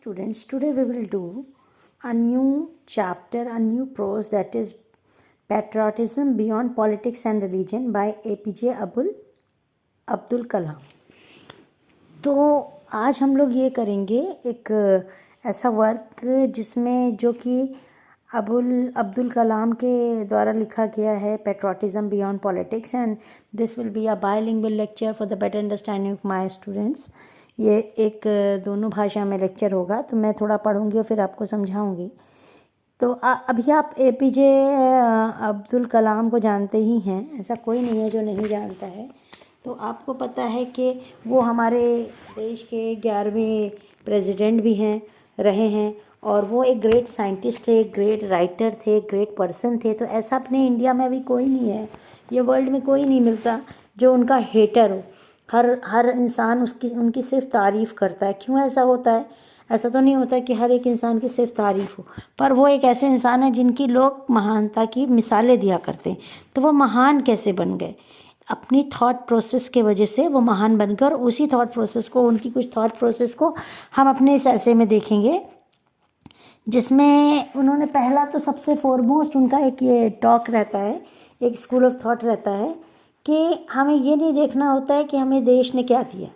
students, today we will do a new chapter, a new prose, that is Patriotism Beyond Politics and Religion by APJ Abdul Kalam. तो आज हम लोग ये करेंगे एक ऐसा वर्क जिसमें जो कि अब्दुल कलाम के द्वारा लिखा गया है, patriotism beyond politics, and this will be a bilingual lecture for the better understanding of my students. ये एक दोनों भाषा में लेक्चर होगा, तो मैं थोड़ा पढ़ूंगी और फिर आपको समझाऊंगी। तो अभी आप APJ अब्दुल कलाम को जानते ही हैं, ऐसा कोई नहीं है जो नहीं जानता है। तो आपको पता है कि वो हमारे देश के 11वें प्रेसिडेंट भी रहे हैं, और वो एक ग्रेट साइंटिस्ट थे, एक ग्रेट राइटर थे, एक ग्रेट पर्सन थे। तो ऐसा अपने इंडिया में भी कोई नहीं है, ये वर्ल्ड में कोई नहीं मिलता जो उनका हेटर हो। हर इंसान उनकी सिर्फ तारीफ़ करता है। क्यों ऐसा होता है? ऐसा तो नहीं होता कि हर एक इंसान की सिर्फ तारीफ़ हो, पर वो एक ऐसे इंसान है जिनकी लोग महानता की मिसालें दिया करते हैं। तो वो महान कैसे बन गए? अपनी थॉट प्रोसेस के वजह से वो महान बन गए, और उसी थॉट प्रोसेस को, उनकी कुछ थॉट प्रोसेस को हम अपने इस ऐसे में देखेंगे, जिसमें उन्होंने पहला तो सबसे फॉरमोस्ट उनका एक ये टॉक रहता है, एक स्कूल ऑफ थॉट रहता है कि हमें ये नहीं देखना होता है कि हमें देश ने क्या दिया।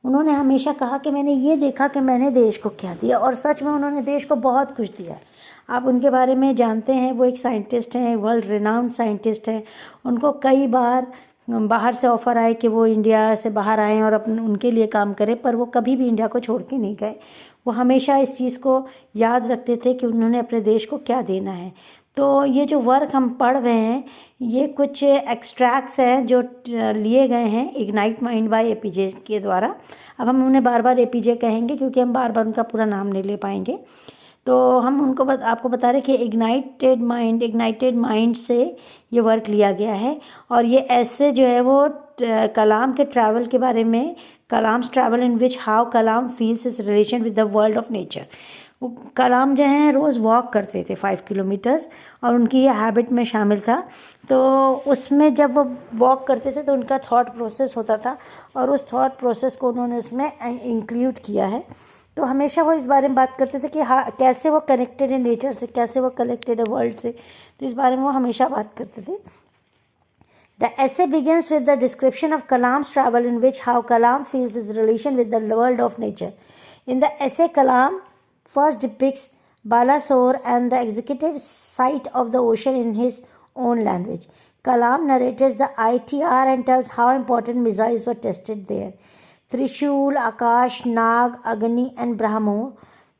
उन्होंने हमेशा कहा कि मैंने ये देखा कि मैंने देश को क्या दिया, और सच में उन्होंने देश को बहुत कुछ दिया। आप उनके बारे में जानते हैं, वो एक साइंटिस्ट हैं, वर्ल्ड रिनाउंड साइंटिस्ट हैं। उनको कई बार बाहर से ऑफ़र आए कि वो इंडिया से बाहर आएँ और उनके लिए काम करें, पर वो कभी भी इंडिया को छोड़ के नहीं गए। वो हमेशा इस चीज़ को याद रखते थे कि उन्होंने अपने देश को क्या देना है। तो ये जो वर्क हम पढ़ रहे हैं, ये कुछ एक्सट्रैक्ट्स हैं जो लिए गए हैं इग्नाइट माइंड बाय APJ के द्वारा। अब हम उन्हें बार बार APJ कहेंगे क्योंकि हम बार बार उनका पूरा नाम नहीं ले पाएंगे। तो हम आपको बता रहे कि इग्नाइटेड माइंड से ये वर्क लिया गया है। और ये ऐसे जो है वो कलाम के ट्रैवल के बारे में, Kalam's travel in which how Kalam feels his relation with the world of nature. वो कलाम जो हैं रोज़ वॉक करते थे 5 किलोमीटर्स, और उनकी ये हैबिट में शामिल था। तो उसमें जब वो वॉक करते थे तो उनका थॉट प्रोसेस होता था, और उस थॉट प्रोसेस को उन्होंने उसमें इंक्लूड किया है। तो हमेशा वो इस बारे में बात करते थे कि हाँ, कैसे वो कनेक्टेड है नेचर से, कैसे वो कनेक्टेड है वर्ल्ड से। तो इस बारे में वो हमेशा बात करते थे। The essay begins with the description of Kalam's travel, in which how Kalam feels his relation with the world of nature. In the essay, Kalam first depicts Balasore and the executive site of the ocean in his own language. Kalam narrates the ITR and tells how important missiles were tested there. Trishul, Akash, Nag, Agni and Brahmo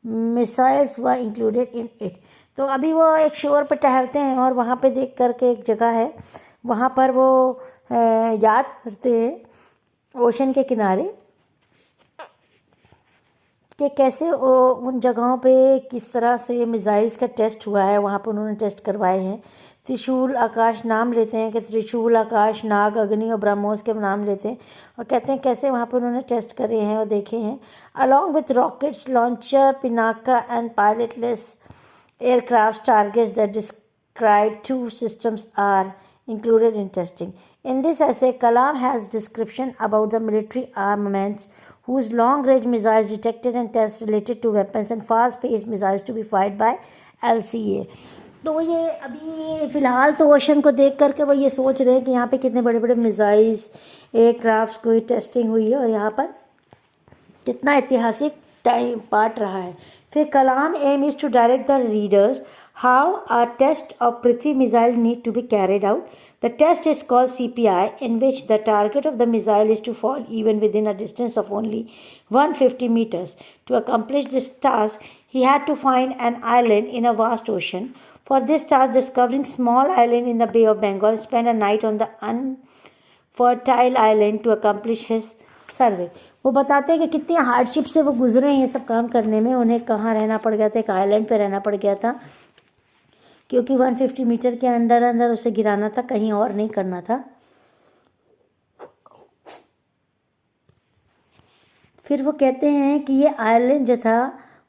missiles were included in it. तो अभी वो एक शोर पर टहलते हैं, और वहाँ पे देख करके एक जगह है, वहाँ पर वो याद करते हैं ओशन के किनारे कि कैसे उन जगहों पे किस तरह से मिसाइल्स का टेस्ट हुआ है, वहाँ पर उन्होंने टेस्ट करवाए हैं। त्रिशूल, आकाश नाम लेते हैं कि त्रिशूल, आकाश, नाग, अग्नि और ब्रह्मोस के नाम लेते हैं, और कहते हैं कैसे वहाँ पर उन्होंने टेस्ट करे हैं और देखे हैं। Along with rockets, launcher, Pinaka and पायलटलेस aircraft targets that describe 2 systems are included in testing. In this essay, Kalam has description about the military armaments whose long-range missiles detected and tests related to weapons and fast-paced missiles to be fired by LCA. तो ये अभी फ़िलहाल तो ocean को देख करके वो ये सोच रहे हैं कि यहाँ पे कितने बड़े बड़े मिसाइल्स, एयरक्राफ्ट की टेस्टिंग हुई है, और यहाँ पर कितना ऐतिहासिक टाइम पार्ट रहा है। फिर Kalam aims to direct the readers how a test of Prithvi missile need to be carried out. The test is called CPI, in which the target of the missile is to fall even within a distance of only 150 meters. To accomplish this task, he had to find an island in a vast ocean. For this task, discovering small island in the Bay of Bengal, spent a night on the unfertile island to accomplish his survey. वो बताते हैं कि कितनी hardship से वो गुजरे हैं ये सब काम करने में। उन्हें कहाँ रहना पड़ गया था? एक आइलैंड पे रहना पड़ गया था, क्योंकि 150 मीटर के अंदर उसे गिराना था, कहीं और नहीं करना था। फिर वो कहते हैं कि ये आइलैंड जो था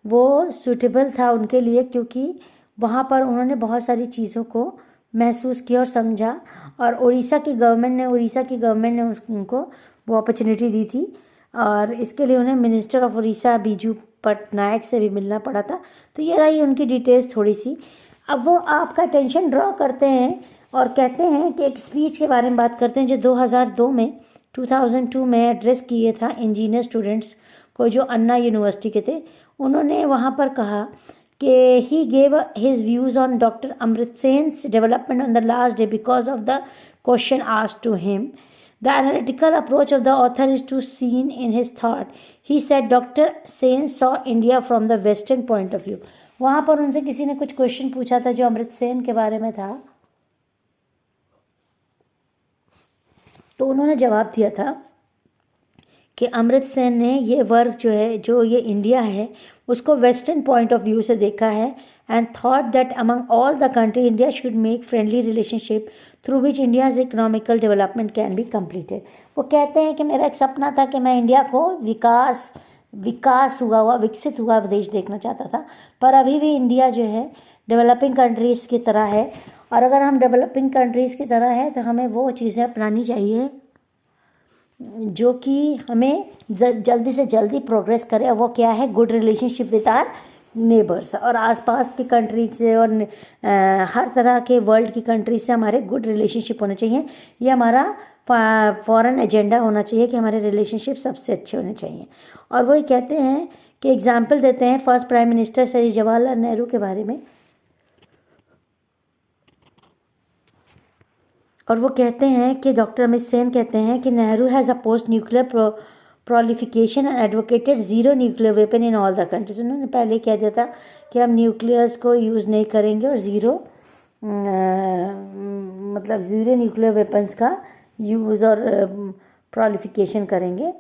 वो सूटेबल था उनके लिए, क्योंकि वहाँ पर उन्होंने बहुत सारी चीज़ों को महसूस किया और समझा, और उड़ीसा की गवर्नमेंट ने उनको वो अपॉर्चुनिटी दी थी, और इसके लिए उन्हें मिनिस्टर ऑफ उड़ीसा बीजू पटनायक से भी मिलना पड़ा था। तो ये रही उनकी डिटेल्स थोड़ी सी। अब वो आपका अटेंशन ड्रॉ करते हैं और कहते हैं कि एक स्पीच के बारे में बात करते हैं जो 2002 में एड्रेस किए था इंजीनियर स्टूडेंट्स को जो अन्ना यूनिवर्सिटी के थे। उन्होंने वहाँ पर कहा कि he gave his views on doctor Amrit Sen's development on the last day because of the question asked to him. The analytical approach of the author is to seen in his thought. He said Dr. Sen saw India from the western point of view. वहाँ पर उनसे किसी ने कुछ question पूछा था जो अमृत सेन के बारे में था, तो उन्होंने जवाब दिया था कि अमृत सेन ने ये वर्क जो है, जो ये इंडिया है, उसको वेस्टर्न पॉइंट ऑफ व्यू से देखा है and thought that among all the country India should make friendly relationship through which India's economical development can be completed. वो कहते हैं कि मेरा एक सपना था कि मैं इंडिया को विकास हुआ विकसित हुआ देश देखना चाहता था, पर अभी भी इंडिया जो है डेवलपिंग कंट्रीज़ की तरह है, और अगर हम डेवलपिंग कंट्रीज़ की तरह है तो हमें वो चीज़ें अपनानी चाहिए जो कि हमें जल्दी से जल्दी प्रोग्रेस करे. वो क्या है? Good relationship with our neighbours, और आसपास की कंट्री से और हर तरह के वर्ल्ड की कंट्री से हमारे गुड रिलेशनशिप होने चाहिए. ये हमारा फॉरेन एजेंडा होना चाहिए कि हमारे रिलेशनशिप सबसे अच्छे होने चाहिए. और वही कहते हैं कि एग्जाम्पल देते हैं first prime minister Shri Jawaharlal Nehru के बारे में, और वो कहते हैं कि डॉक्टर अमित सेन कहते हैं कि Nehru has opposed nuclear proliferation and advocated zero nuclear weapon in all the countries. उन्होंने पहले कह दिया था कि हम न्यूक्लियर्स को यूज़ नहीं करेंगे और ज़ीरो न्यूक्लियर वेपन्स का यूज़ और प्रोलिफिकेशन करेंगे.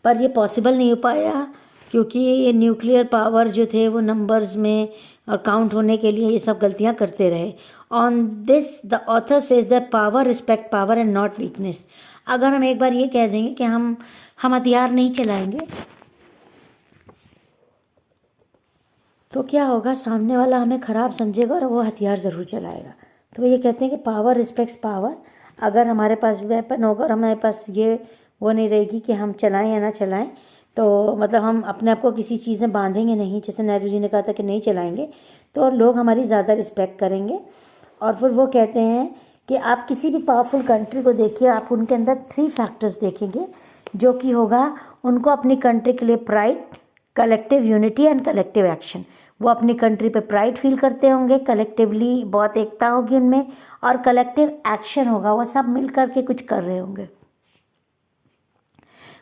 पर ये पॉसिबल नहीं हो पाया क्योंकि ये न्यूक्लियर पावर जो थे वो नंबर्स में और काउंट होने के लिए ये सब गलतियाँ करते रहे. On this the author says that power respect power and not weakness. अगर हम एक बार ये कह देंगे कि हम हथियार नहीं चलाएंगे तो क्या होगा? सामने वाला हमें ख़राब समझेगा और वो हथियार ज़रूर चलाएगा. तो वो ये कहते हैं कि पावर रिस्पेक्ट्स पावर. अगर हमारे पास वेपन होगा और हमारे पास ये वो नहीं रहेगी कि हम चलाएं या ना चलाएं, तो मतलब हम अपने आप को किसी चीज़ में बांधेंगे नहीं, जैसे नेहरू जी ने कहा था कि नहीं चलाएंगे, तो लोग हमारी ज़्यादा रिस्पेक्ट करेंगे. और फिर वो कहते हैं कि आप किसी भी पावरफुल कंट्री को देखिए, आप उनके अंदर 3 फैक्टर्स देखेंगे जो कि होगा उनको अपनी कंट्री के लिए pride, collective unity and collective action. वो अपनी कंट्री पे प्राइड फील करते होंगे, कलेक्टिवली बहुत एकता होगी उनमें, और कलेक्टिव एक्शन होगा, वो सब मिल करके कुछ कर रहे होंगे.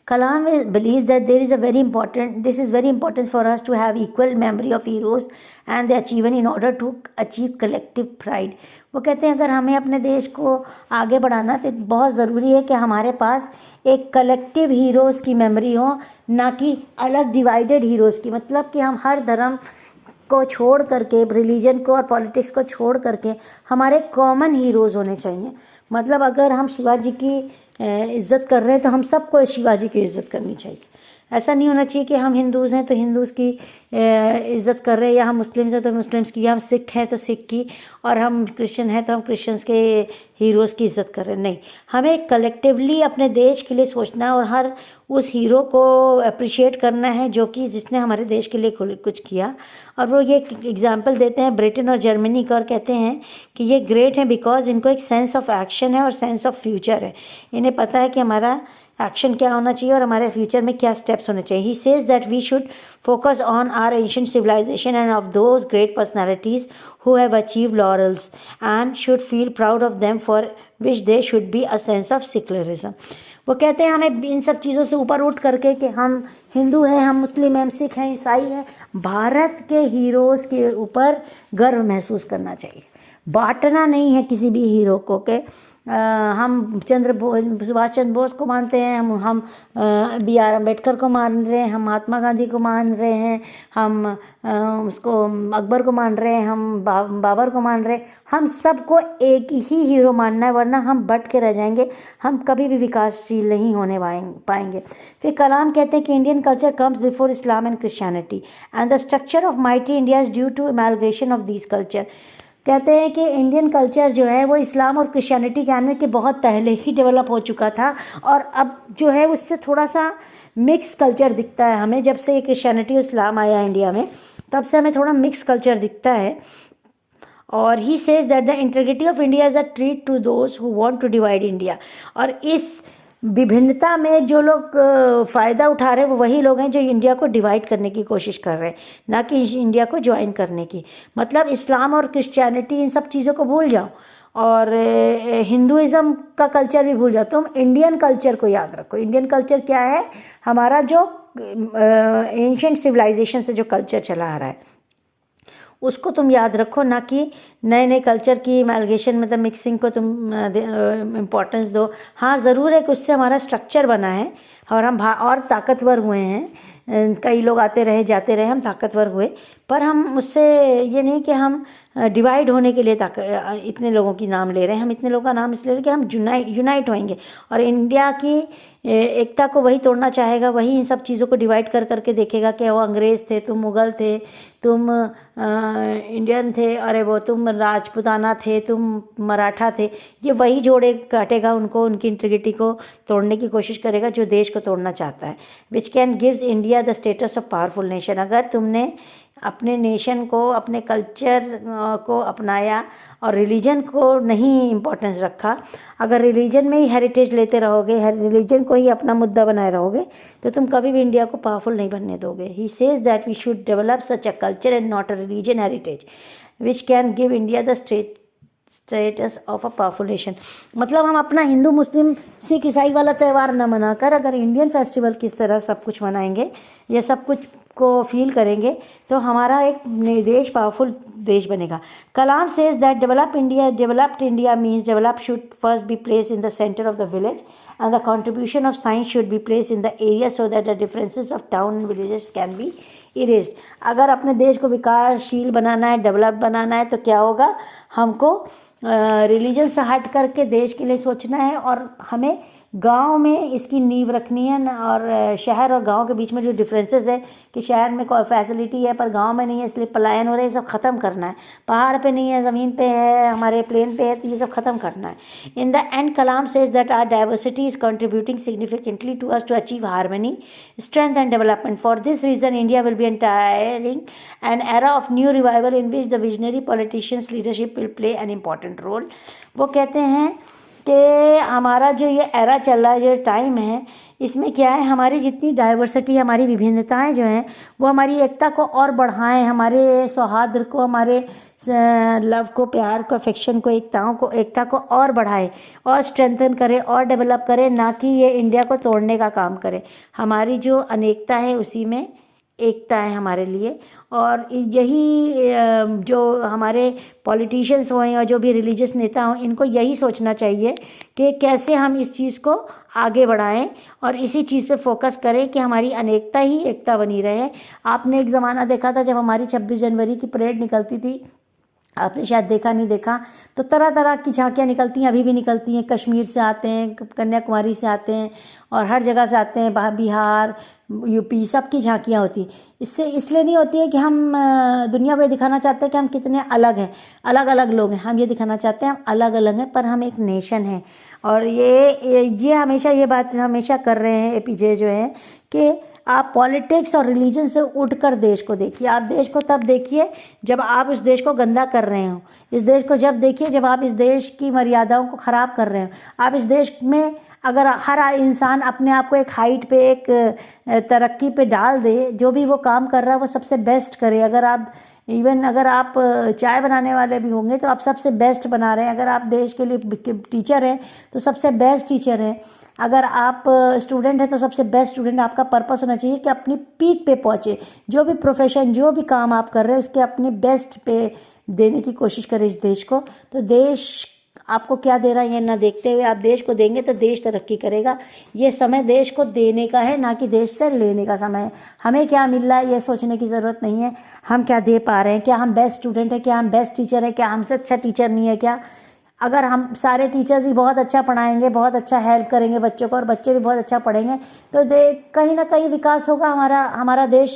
Kalam believes that this is very important for us to have equal memory of heroes and their achievement in order to achieve collective pride. वो कहते हैं अगर हमें अपने देश को आगे बढ़ाना तो बहुत ज़रूरी है कि हमारे पास एक कलेक्टिव हीरोज़ की मेमोरी हो, ना कि अलग डिवाइडेड हीरोज़ की. मतलब कि हम हर धर्म को छोड़ करके, रिलीजन को और पॉलिटिक्स को छोड़ करके हमारे कॉमन हीरोज़ होने चाहिए. मतलब अगर हम शिवाजी की इज़्ज़त कर रहे हैं तो हम सबको शिवाजी की इज़्ज़त करनी चाहिए. ऐसा नहीं होना चाहिए कि हम हिंदूज़ हैं तो हिंदूज़ की इज़्ज़त कर रहे हैं, या हम मुस्लिम्स हैं तो मुस्लिम्स की, या हम सिख हैं तो सिख की, और हम क्रिश्चियन हैं तो हम क्रिश्चियंस के हीरोज़ की इज़्ज़त कर रहे हैं. नहीं, हमें कलेक्टिवली अपने देश के लिए सोचना है और हर उस हीरो को अप्रिशिएट करना है जो कि जिसने हमारे देश के लिए कुछ किया. और वो ये एग्जाम्पल देते हैं ब्रिटेन और जर्मनी का, और कहते हैं कि ये ग्रेट है बिकॉज इनको एक सेंस ऑफ एक्शन है और सेंस ऑफ फ्यूचर है. इन्हें पता है कि हमारा एक्शन क्या होना चाहिए और हमारे फ्यूचर में क्या स्टेप्स होने चाहिए. He says that we should focus on our ancient civilisation and of those great personalities who have achieve laurels and should feel proud of them for which they should be a sense of secularism. वो कहते हैं हमें इन सब चीज़ों से ऊपर उठ करके कि हम हिंदू हैं, हम मुस्लिम हैं, हम सिख हैं, ईसाई हैं, भारत के हीरोज़ के ऊपर गर्व महसूस करना चाहिए. बांटना नहीं है किसी भी हीरो को कि हम सुभाष चंद्र बोस को मानते हैं, हम BR अम्बेडकर को मान रहे हैं, हम महात्मा गांधी को मान रहे हैं, हम उसको अकबर को मान रहे हैं, हम बाबर को मान रहे हैं. हम सबको एक ही हीरो मानना है, वरना हम बट के रह जाएंगे, हम कभी भी विकासशील नहीं होने पाएंगे. फिर कलाम कहते हैं कि Indian culture comes before Islam and Christianity and the structure of mighty India is due to amalgamation of these culture. कहते हैं कि इंडियन कल्चर जो है वो इस्लाम और क्रिश्चियनिटी के आने के बहुत पहले ही डेवलप हो चुका था, और अब जो है उससे थोड़ा सा मिक्स कल्चर दिखता है हमें। जब से क्रिश्चियनिटी इस्लाम आया इंडिया में, तब से हमें थोड़ा मिक्स कल्चर दिखता है। और he says that the integrity of India is a treat to those who want to divide India. और इस विभिन्नता में जो लोग फ़ायदा उठा रहे हैं वो वही लोग हैं जो इंडिया को डिवाइड करने की कोशिश कर रहे हैं, ना कि इंडिया को ज्वाइन करने की। मतलब इस्लाम और क्रिश्चियनिटी इन सब चीज़ों को भूल जाओ और हिंदुइज़्म का कल्चर भी भूल जाओ, तुम इंडियन कल्चर को याद रखो। इंडियन कल्चर क्या है? हमारा जो एंशिएंट सिविलाइजेशन से जो कल्चर चला आ रहा है उसको तुम याद रखो, ना कि नए नए कल्चर की एमैलगेशन मतलब मिक्सिंग को तुम इम्पोर्टेंस दो। हाँ ज़रूर है कि उससे हमारा स्ट्रक्चर बना है और हम और ताकतवर हुए हैं। कई लोग आते रहे जाते रहे, हम ताकतवर हुए, पर हम उससे ये नहीं कि हम डिवाइड होने के लिए इतने लोगों की नाम ले रहे हैं। हम इतने लोगों का नाम इसलिए ले रहे हैं कि हम यूनाइट होएंगे और इंडिया की एकता को वही तोड़ना चाहेगा, वही इन सब चीज़ों को डिवाइड कर करके देखेगा कि वो अंग्रेज़ थे, तुम मुग़ल थे, तुम इंडियन थे, अरे वो तुम राजपूताना थे, तुम मराठा थे। ये वही जोड़े काटेगा उनको, उनकी इंटीग्रिटी को तोड़ने की कोशिश करेगा जो देश को तोड़ना चाहता है। Which can gives India the status of powerful nation. अगर तुमने अपने नेशन को, अपने कल्चर को अपनाया और रिलीजन को नहीं इम्पोर्टेंस रखा, अगर रिलीजन में ही हेरिटेज लेते रहोगे, रिलीजन को ही अपना मुद्दा बनाए रहोगे, तो तुम कभी भी इंडिया को पावरफुल नहीं बनने दोगे। He says that we should develop such a culture and not a religion heritage which can give India the status of a powerful nation. मतलब हम अपना हिंदू मुस्लिम सिख ईसाई वाला त्यौहार न मनाकर अगर इंडियन फेस्टिवल किस तरह सब कुछ मनाएंगे या सब कुछ को फील करेंगे तो हमारा एक देश पावरफुल देश बनेगा। Kalam says that developed India means develop should first be place in the centre of the village and the contribution of science should be place in the area so that the differences of town and villages can be erased. अगर अपने देश को विकासशील बनाना है, develop बनाना है, तो क्या होगा? हमको रिलीजन से हट करके देश के लिए सोचना है और हमें गांव में इसकी नींव रखनी है और शहर और गांव के बीच में जो डिफरेंसेस है कि शहर में कोई फैसिलिटी है पर गांव में नहीं है इसलिए पलायन हो रहा है, ये सब ख़त्म करना है। पहाड़ पे नहीं है, ज़मीन पे है, हमारे प्लेन पे है, तो ये सब ख़त्म करना है। In the end Kalam says that our diversity is contributing significantly to us to achieve harmony, strength and development. For this reason India will be entering an era of new revival in which the visionary politicians leadership will play an important role. वो कहते हैं कि हमारा जो ये era चल रहा है, जो टाइम है, इसमें क्या है, हमारी जितनी डाइवर्सिटी, हमारी विभिन्नताएं जो हैं वो हमारी एकता को और बढ़ाएं, हमारे सौहार्द को, हमारे लव को, प्यार को, अफेक्शन को, एकता को और बढ़ाए और स्ट्रेंथन करे और डेवलप करे, ना कि ये इंडिया को तोड़ने का काम करे। हमारी जो अनेकता है उसी में एकता है हमारे लिए। और यही जो हमारे पॉलिटिशियंस हों या जो भी रिलीजियस नेता हों, इनको यही सोचना चाहिए कि कैसे हम इस चीज़ को आगे बढ़ाएं और इसी चीज़ पे फोकस करें कि हमारी अनेकता ही एकता बनी रहे। आपने एक ज़माना देखा था जब हमारी 26 जनवरी की परेड निकलती थी, आपने शायद देखा नहीं देखा, तो तरह तरह की झांकियाँ निकलती हैं, अभी भी निकलती हैं। कश्मीर से आते हैं, कन्याकुमारी से आते हैं और हर जगह से आते हैं, बिहार, यूपी, सबकी झांकियाँ होती हैं। इससे इसलिए नहीं होती है कि हम दुनिया को ये दिखाना चाहते हैं कि हम कितने अलग हैं, अलग अलग लोग हैं। हम ये दिखाना चाहते हैं हम अलग अलग हैं पर हम एक नेशन हैं। और ये हमेशा ये बात हमेशा कर रहे हैं एपीजे जो है कि आप पॉलिटिक्स और रिलीजन से उठकर देश को देखिए। आप देश को तब देखिए जब आप इस देश को गंदा कर रहे हो, इस देश को जब देखिए जब आप इस देश की मर्यादाओं को ख़राब कर रहे हो। आप इस देश में अगर हर इंसान अपने आप को एक हाइट पे, एक तरक्की पे डाल दे, जो भी वो काम कर रहा है वो सबसे बेस्ट करे। अगर आप चाय बनाने वाले भी होंगे तो आप सबसे बेस्ट बना रहे हैं। अगर आप देश के लिए टीचर हैं तो सबसे बेस्ट टीचर हैं। अगर आप स्टूडेंट हैं तो सबसे बेस्ट स्टूडेंट। आपका पर्पस होना चाहिए कि अपनी पीक पे पहुँचे, जो भी प्रोफेशन, जो भी काम आप कर रहे हैं उसके अपने बेस्ट पे देने की कोशिश करें इस देश को। तो देश आपको क्या दे रहा है ये ना देखते हुए आप देश को देंगे तो देश तरक्की करेगा। ये समय देश को देने का है, ना कि देश से लेने का समय है। हमें क्या मिल रहा है ये सोचने की ज़रूरत नहीं है, हम क्या दे पा रहे हैं, क्या हम बेस्ट स्टूडेंट हैं, क्या हम बेस्ट टीचर हैं, क्या हमसे अच्छा टीचर नहीं है क्या। अगर हम सारे टीचर्स ही बहुत अच्छा पढ़ाएंगे, बहुत अच्छा हेल्प करेंगे बच्चों को और बच्चे भी बहुत अच्छा पढ़ेंगे तो कहीं ना कहीं विकास होगा। हमारा देश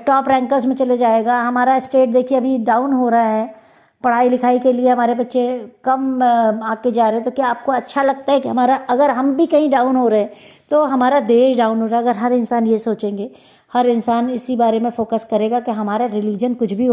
टॉप रैंकर्स में चले जाएगा। हमारा स्टेट देखिए अभी डाउन हो रहा है, पढ़ाई लिखाई के लिए हमारे बच्चे कम आके जा रहे हैं, तो क्या आपको अच्छा लगता है कि हमारा, अगर हम भी कहीं डाउन हो रहे हैं तो हमारा देश डाउन हो रहा है? अगर हर इंसान ये सोचेंगे, हर इंसान इसी बारे में फोकस करेगा कि हमारा रिलीजन कुछ भी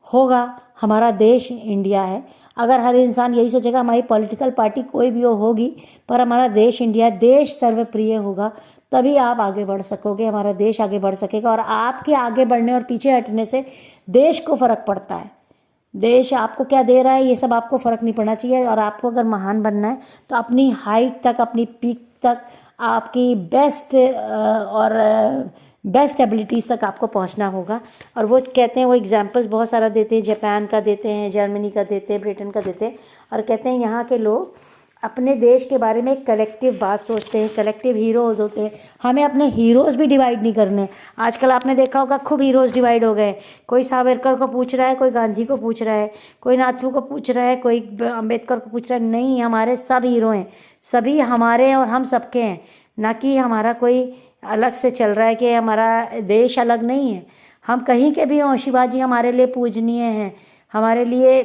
होगा, हमारा देश इंडिया है। अगर हर इंसान यही सोचेगा, हमारी पॉलिटिकल पार्टी कोई भी होगी पर हमारा देश इंडिया, देश सर्वप्रिय होगा, तभी आप आगे बढ़ सकोगे, हमारा देश आगे बढ़ सकेगा। और आपके आगे बढ़ने और पीछे हटने से देश को फ़र्क पड़ता है। देश आपको क्या दे रहा है ये सब आपको फ़र्क नहीं पड़ना चाहिए। और आपको अगर महान बनना है तो अपनी हाइट तक, अपनी पीक तक, आपकी बेस्ट एबिलिटीज़ तक आपको पहुंचना होगा। और वो कहते हैं, वो एग्जांपल्स बहुत सारा देते हैं, जापान का देते हैं, जर्मनी का देते हैं, ब्रिटेन का देते हैं, और कहते हैं यहाँ के लोग अपने देश के बारे में एक कलेक्टिव बात सोचते हैं, कलेक्टिव हीरोज़ होते हैं। हमें अपने हीरोज़ भी डिवाइड नहीं करने। आजकल आपने देखा होगा खूब हीरोज़ डिवाइड हो गए। कोई सावरकर को पूछ रहा है, कोई गांधी को पूछ रहा है, कोई नाथू को पूछ रहा है, कोई अम्बेडकर को पूछ रहा है। नहीं, हमारे सब हीरो हैं, सभी हमारे हैं और हम सबके हैं। ना कि हमारा कोई अलग से चल रहा है कि हमारा देश अलग नहीं है। हम कहीं के भी हों, शिवाजी हमारे लिए पूजनीय हैं, हमारे लिए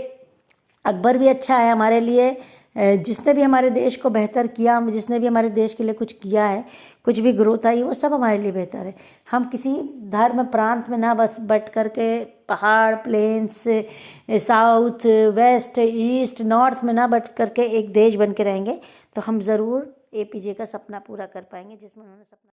अकबर भी अच्छा है, हमारे लिए जिसने भी हमारे देश को बेहतर किया, जिसने भी हमारे देश के लिए कुछ किया है, कुछ भी ग्रोथ आई, वो सब हमारे लिए बेहतर है। हम किसी धर्म प्रांत में ना बस बट करके पहाड़, plains, south, west, east, north में ना बट करके एक देश बन के रहेंगे तो हम ज़रूर APJ का सपना पूरा कर पाएंगे जिसमें उन्होंने सपना